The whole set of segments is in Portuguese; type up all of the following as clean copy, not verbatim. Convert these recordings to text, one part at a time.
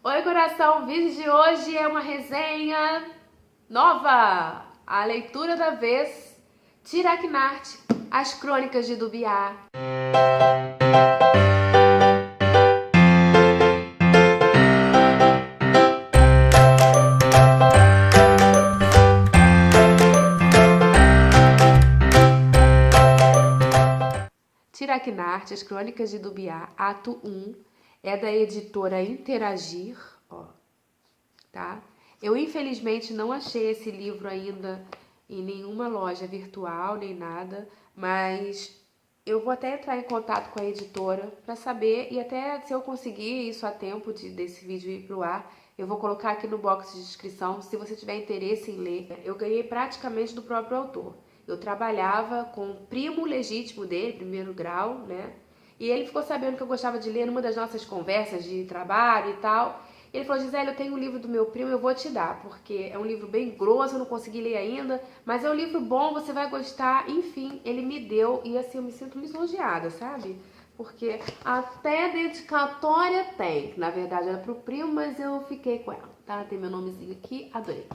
Oi, coração! O vídeo de hoje é uma resenha nova. A leitura da vez, Tiraknath, As Crônicas de Dubiá. Tiraknath, As Crônicas de Dubiá, ato 1, é da editora Interagir, ó, tá? Eu infelizmente não achei esse livro ainda em nenhuma loja virtual, nem nada, mas eu vou até entrar em contato com a editora para saber, e até se eu conseguir isso a tempo desse vídeo ir pro ar, eu vou colocar aqui no box de descrição, se você tiver interesse em ler. Eu ganhei praticamente do próprio autor. Eu trabalhava com o primo legítimo dele, primeiro grau, né? E ele ficou sabendo que eu gostava de ler numa das nossas conversas de trabalho e tal. Ele falou: Gisele, eu tenho um livro do meu primo, eu vou te dar, porque é um livro bem grosso, eu não consegui ler ainda, mas é um livro bom, você vai gostar. Enfim, ele me deu, e assim, eu me sinto lisonjeada, sabe? Porque até dedicatória tem. Na verdade era pro primo, mas eu fiquei com ela, tá? Tem meu nomezinho aqui, adorei.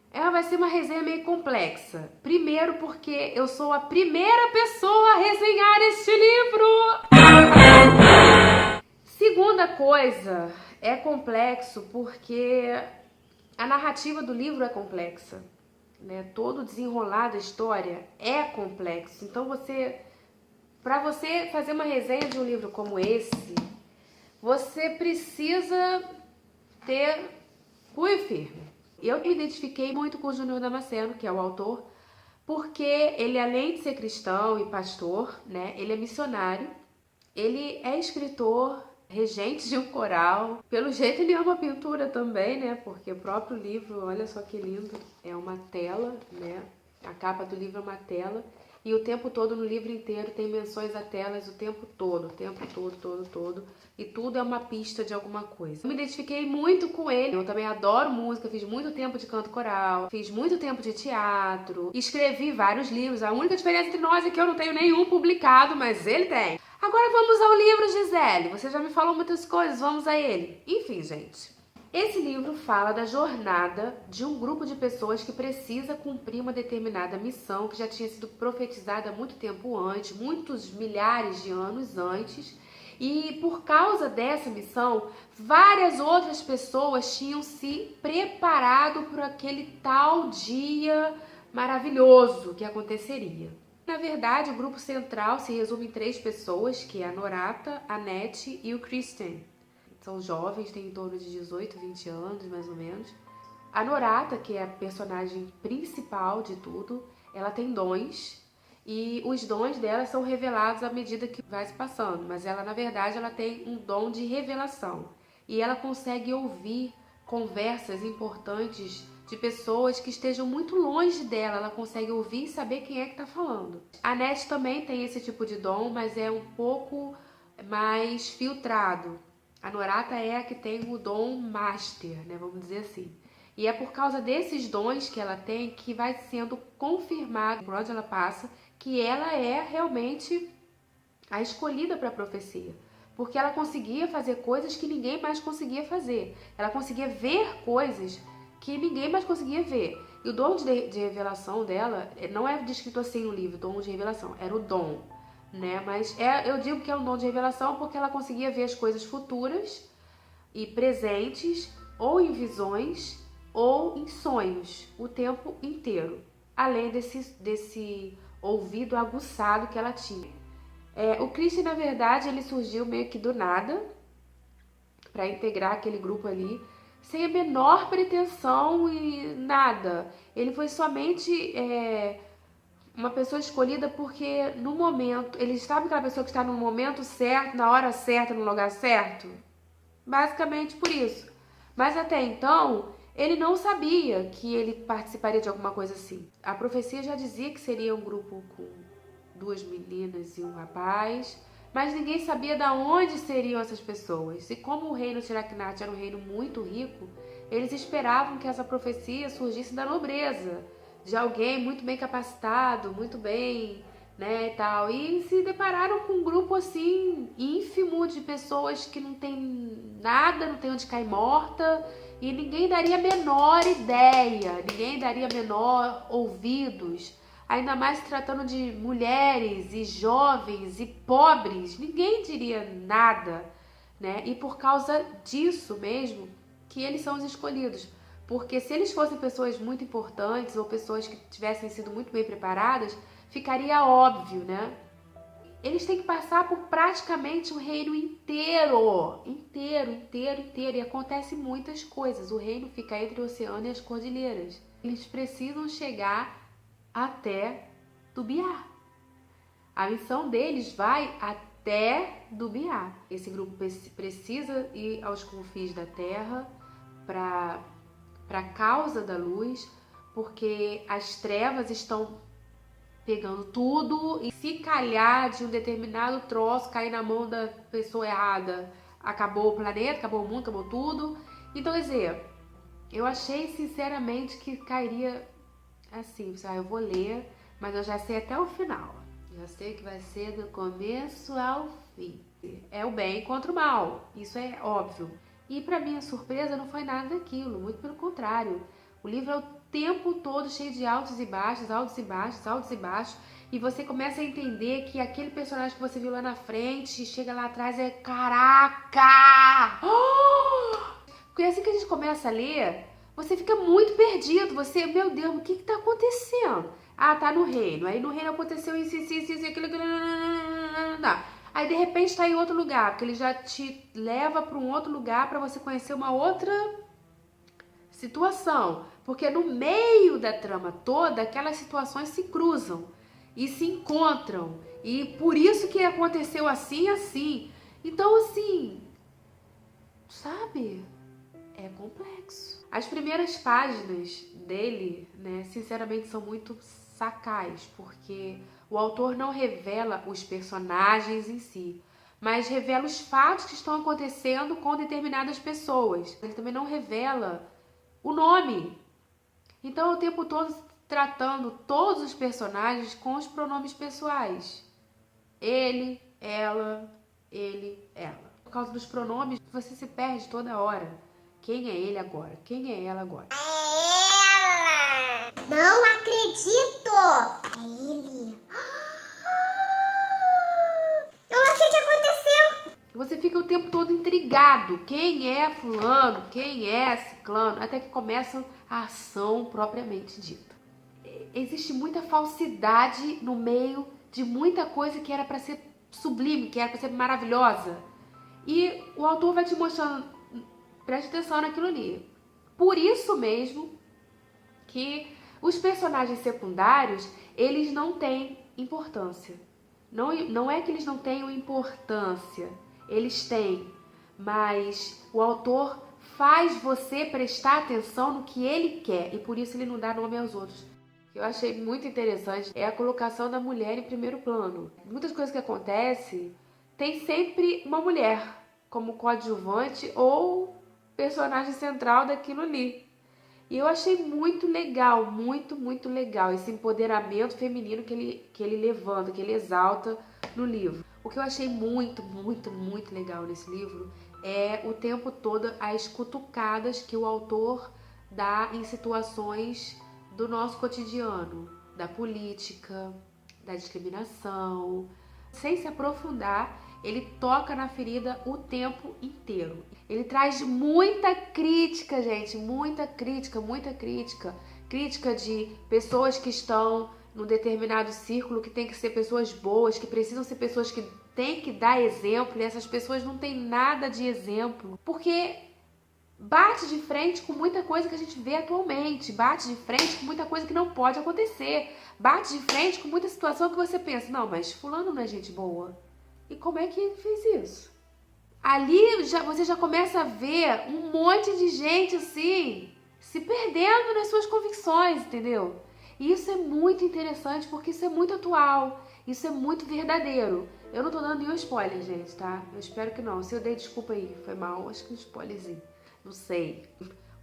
Ela vai ser uma resenha meio complexa. Primeiro porque eu sou a primeira pessoa a resenhar este livro. Segunda coisa, é complexo porque a narrativa do livro é complexa, né? Todo o desenrolar da história é complexo. Então para você fazer uma resenha de um livro como esse, você precisa ter cunho firme. Eu me identifiquei muito com o Júnior Damasceno, que é o autor, porque ele, além de ser cristão e pastor, né, ele é missionário, ele é escritor, regente de um coral. Pelo jeito ele ama pintura também, né, porque o próprio livro, olha só que lindo, é uma tela, né, a capa do livro é uma tela. E o tempo todo, no livro inteiro, tem menções a telas o tempo todo. E tudo é uma pista de alguma coisa. Eu me identifiquei muito com ele. Eu também adoro música, fiz muito tempo de canto coral, fiz muito tempo de teatro, escrevi vários livros. A única diferença entre nós é que eu não tenho nenhum publicado, mas ele tem. Agora vamos ao livro, Gisele. Você já me falou muitas coisas, vamos a ele. Enfim, gente. Esse livro fala da jornada de um grupo de pessoas que precisa cumprir uma determinada missão que já tinha sido profetizada há muito tempo antes, muitos milhares de anos antes, e por causa dessa missão, várias outras pessoas tinham se preparado para aquele tal dia maravilhoso que aconteceria. Na verdade, o grupo central se resume em 3 pessoas, que é a Norata, a Nete e o Christian. São jovens, têm em torno de 18, 20 anos, mais ou menos. A Norata, que é a personagem principal de tudo, ela tem dons, e os dons dela são revelados à medida que vai se passando. Mas ela, na verdade, ela tem um dom de revelação. E ela consegue ouvir conversas importantes de pessoas que estejam muito longe dela. Ela consegue ouvir e saber quem é que está falando. A Nete também tem esse tipo de dom, mas é um pouco mais filtrado. A Norata é a que tem o dom master, né, vamos dizer assim. E é por causa desses dons que ela tem que vai sendo confirmado por onde ela passa que ela é realmente a escolhida para a profecia. Porque ela conseguia fazer coisas que ninguém mais conseguia fazer. Ela conseguia ver coisas que ninguém mais conseguia ver. E o dom de revelação dela não é descrito assim no livro, dom de revelação, era o dom, né? Mas eu digo que é um dom de revelação porque ela conseguia ver as coisas futuras e presentes, ou em visões, ou em sonhos, o tempo inteiro. Além desse ouvido aguçado que ela tinha. O Christian, na verdade, ele surgiu meio que do nada para integrar aquele grupo ali, sem a menor pretensão e nada. Ele foi somente uma pessoa escolhida porque no momento, ele sabe aquela pessoa que está no momento certo, na hora certa, no lugar certo? Basicamente por isso. Mas até então, ele não sabia que ele participaria de alguma coisa assim. A profecia já dizia que seria um grupo com 2 meninas e um rapaz, mas ninguém sabia de onde seriam essas pessoas. E como o reino Tiraknath era um reino muito rico, eles esperavam que essa profecia surgisse da nobreza, de alguém muito bem capacitado, muito bem né, e tal. E se depararam com um grupo, assim, ínfimo de pessoas que não tem nada, não tem onde cair morta, e ninguém daria a menor ideia, ninguém daria menor ouvidos. Ainda mais se tratando de mulheres e jovens e pobres, ninguém diria nada, né? E por causa disso mesmo que eles são os escolhidos. Porque se eles fossem pessoas muito importantes ou pessoas que tivessem sido muito bem preparadas, ficaria óbvio, né? Eles têm que passar por praticamente o reino inteiro. Inteiro. E acontece muitas coisas. O reino fica entre o oceano e as cordilheiras. Eles precisam chegar até Dubiá. A missão deles vai até Dubiá. Esse grupo precisa ir aos confins da Terra para a causa da luz, porque as trevas estão pegando tudo, e se calhar de um determinado troço cair na mão da pessoa errada, acabou o planeta, acabou o mundo, acabou tudo. Então, quer dizer, eu achei sinceramente que cairia assim, eu vou ler, mas eu já sei até o final. Já sei que vai ser do começo ao fim. É o bem contra o mal, isso é óbvio. E para minha surpresa não foi nada daquilo, muito pelo contrário. O livro é o tempo todo cheio de altos e baixos, altos e baixos, altos e baixos. E você começa a entender que aquele personagem que você viu lá na frente, chega lá atrás, é caraca! Porque assim que a gente começa a ler, você fica muito perdido. Você, meu Deus, o que está acontecendo? Ah, tá no reino. Aí no reino aconteceu isso, aquilo. Aí de repente está em outro lugar, porque ele já te leva para um outro lugar para você conhecer uma outra situação. Porque no meio da trama toda, aquelas situações se cruzam e se encontram. E por isso que aconteceu assim. Então, assim, sabe? É complexo. As primeiras páginas dele, né, sinceramente, são muito sacais, porque o autor não revela os personagens em si, mas revela os fatos que estão acontecendo com determinadas pessoas. Ele também não revela o nome. Então, o tempo todo tratando todos os personagens com os pronomes pessoais. Ele, ela, Por causa dos pronomes, você se perde toda hora. Quem é ele agora? Quem é ela agora? É ela! Não acredito! É ele! Eu não sei o que aconteceu! Você fica o tempo todo intrigado. Quem é fulano? Quem é ciclano? Até que começa a ação propriamente dita. Existe muita falsidade no meio de muita coisa que era para ser sublime, que era para ser maravilhosa. E o autor vai te mostrando, preste atenção naquilo ali. Por isso mesmo que os personagens secundários, eles não têm importância. Não é que eles não tenham importância, eles têm, mas o autor faz você prestar atenção no que ele quer e por isso ele não dá nome aos outros. O que eu achei muito interessante é a colocação da mulher em primeiro plano. Muitas coisas que acontecem, tem sempre uma mulher como coadjuvante ou personagem central daquilo ali. E eu achei muito legal, muito legal esse empoderamento feminino que ele levanta, que ele exalta no livro. O que eu achei muito legal nesse livro é o tempo todo as cutucadas que o autor dá em situações do nosso cotidiano, da política, da discriminação. Sem se aprofundar, ele toca na ferida o tempo inteiro. Ele traz muita crítica, gente, muita crítica. Crítica de pessoas que estão num determinado círculo, que tem que ser pessoas boas, que precisam ser pessoas que têm que dar exemplo, e essas pessoas não têm nada de exemplo, porque bate de frente com muita coisa que a gente vê atualmente, bate de frente com muita coisa que não pode acontecer, bate de frente com muita situação que você pensa, não, mas fulano não é gente boa. E como é que ele fez isso? Ali você já começa a ver um monte de gente assim, se perdendo nas suas convicções, entendeu? E isso é muito interessante porque isso é muito atual, isso é muito verdadeiro. Eu não tô dando nenhum spoiler, gente, tá? Eu espero que não. Se eu dei desculpa aí, foi mal, acho que um spoilerzinho. Não sei.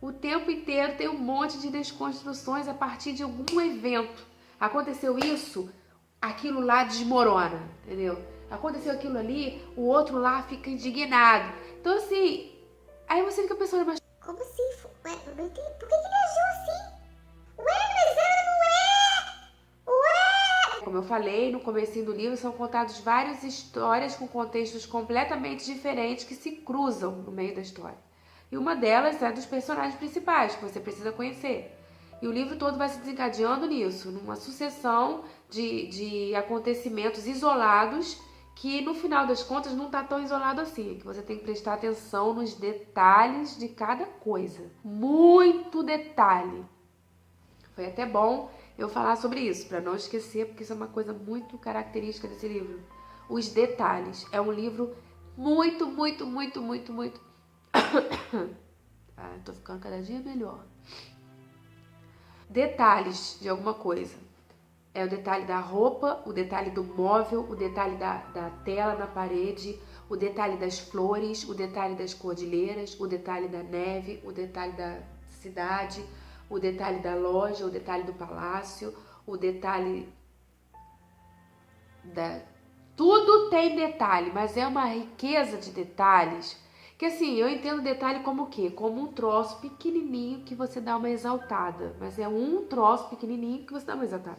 O tempo inteiro tem um monte de desconstruções a partir de algum evento. Aconteceu isso, aquilo lá desmorona, entendeu? Aconteceu aquilo ali, o outro lá fica indignado. Então, assim, aí você fica pensando, mas Como assim? Ué, eu não entendi. Por que ele agiu assim? Ué, mas ela não é! Ué! como eu falei, no comecinho do livro são contadas várias histórias com contextos completamente diferentes que se cruzam no meio da história. E uma delas é dos personagens principais, que você precisa conhecer. E o livro todo vai se desencadeando nisso, numa sucessão de acontecimentos isolados que no final das contas não tá tão isolado assim, que você tem que prestar atenção nos detalhes de cada coisa. Muito detalhe. Foi até bom eu falar sobre isso, para não esquecer, porque isso é uma coisa muito característica desse livro. Os detalhes. É um livro muito, muito, muito, muito, muito... Ah, tô ficando cada dia melhor. Detalhes de alguma coisa. É o detalhe da roupa, o detalhe do móvel, o detalhe da tela na parede, o detalhe das flores, o detalhe das cordilheiras, o detalhe da neve, o detalhe da cidade, o detalhe da loja, o detalhe do palácio, o detalhe da... Tudo tem detalhe, mas é uma riqueza de detalhes que, assim, eu entendo detalhe como o quê? Como um troço pequenininho que você dá uma exaltada, mas é um troço pequenininho que você dá uma exaltada.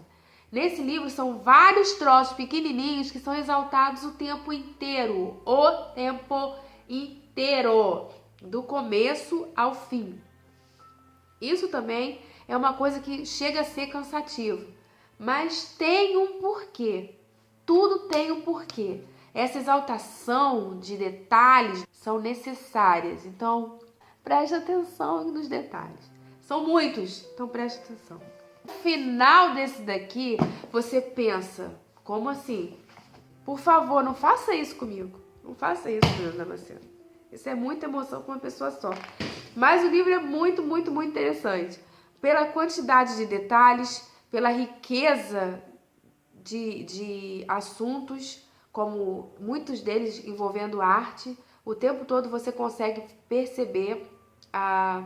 Nesse livro são vários troços pequenininhos que são exaltados o tempo inteiro. O tempo inteiro. Do começo ao fim. Isso também é uma coisa que chega a ser cansativo. Mas tem um porquê. Tudo tem um porquê. Essa exaltação de detalhes são necessárias. Então, preste atenção nos detalhes. São muitos, então preste atenção. No final desse daqui, você pensa, como assim? Por favor, não faça isso comigo. Não faça isso, Fernanda Damasceno. Isso é muita emoção com uma pessoa só. Mas o livro é muito, muito, muito interessante. Pela quantidade de detalhes, pela riqueza de assuntos, como muitos deles envolvendo arte. O tempo todo você consegue perceber a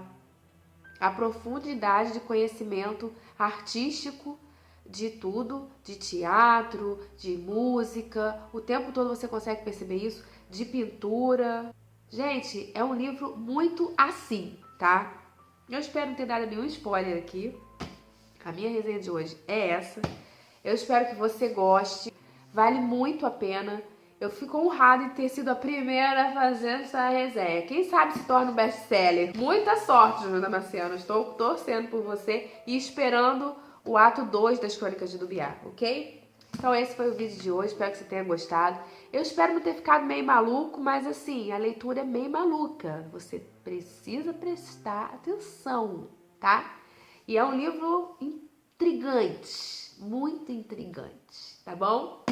profundidade de conhecimento artístico de tudo, de teatro, de música, o tempo todo você consegue perceber isso, de pintura. Gente, é um livro muito assim, tá? Eu espero não ter dado nenhum spoiler aqui. A minha resenha de hoje é essa. Eu espero que você goste, vale muito a pena. Eu fico honrada em ter sido a primeira a fazer essa resenha. Quem sabe se torna um best-seller. Muita sorte, Fernanda Damasceno. Estou torcendo por você e esperando o ato 2 das Crônicas de Dubiá, ok? Então esse foi o vídeo de hoje, espero que você tenha gostado. Eu espero não ter ficado meio maluco, mas assim, a leitura é meio maluca. Você precisa prestar atenção, tá? E é um livro intrigante, muito intrigante, tá bom?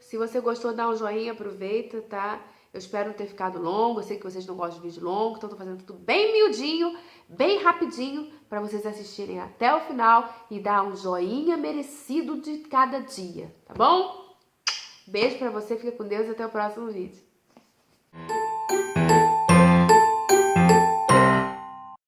Se você gostou, dá um joinha, aproveita, tá? Eu espero não ter ficado longo, eu sei que vocês não gostam de vídeo longo, então tô fazendo tudo bem miudinho, bem rapidinho, para vocês assistirem até o final e dar um joinha merecido de cada dia, tá bom? Beijo pra você, fica com Deus e até o próximo vídeo.